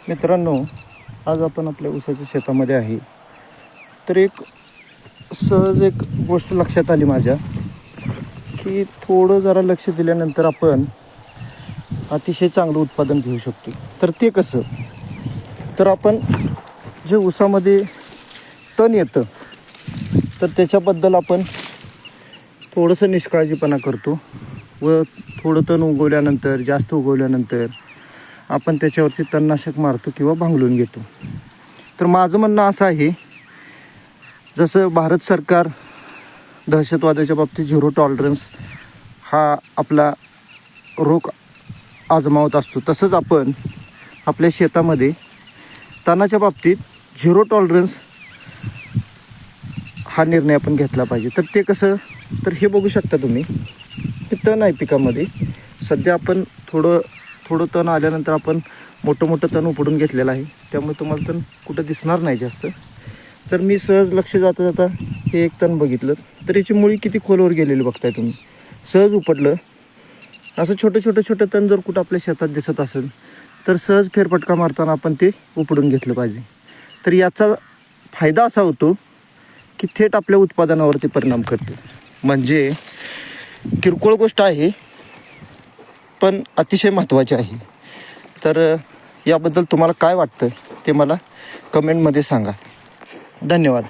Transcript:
मित्रांनो, आज आपण आपल्या ऊसाच्या शेतामध्ये आहे. तर सहज एक गोष्ट लक्षात आली माझ्या, की थोडं जरा लक्ष दिल्यानंतर आपण अतिशय चांगलं उत्पादन घेऊ शकतो. तर ते कसं? तर आपण जे ऊसामध्ये तण येतं तर त्याच्याबद्दल आपण थोडंसं निष्काळजीपणा करतो व थोडं तण उगवल्यानंतर, जास्त उगवल्यानंतर आपण त्याच्यावरती तणनाशक मारतो किंवा भांगलून घेतो. तर माझं म्हणणं असं आहे, जसं भारत सरकार दहशतवादाच्या बाबतीत झिरो टॉलरन्स हा आपला रोख आजमावत असतो, तसंच आपण आपल्या शेतामध्ये तणाच्या बाबतीत झिरो टॉलरन्स हा निर्णय आपण घेतला पाहिजे. तर ते कसं? तर हे बघू शकता तुम्ही, की तण आहे पिकामध्ये. सध्या आपण थोडं तण आल्यानंतर आपण मोठं तण उपडून घेतलेलं आहे, त्यामुळे तुम्हाला तण कुठं दिसणार नाही जास्त. तर मी सहज लक्ष जाता हे एक तण बघितलं, तर याची मुळी किती खोलवर गेलेली बघताय तुम्ही. सहज उपडलं. असं छोटं तण जर कुठं आपल्या शेतात दिसत असेल तर सहज फेरफटका मारताना आपण ते उपडून घेतलं पाहिजे. तर याचा फायदा असा होतो की थेट आपल्या उत्पादनावरती परिणाम करते. म्हणजे किरकोळ गोष्ट आहे पण अतिशय महत्त्वाची आहे. तर याबद्दल तुम्हाला काय वाटतं ते मला कमेंटमध्ये सांगा. धन्यवाद.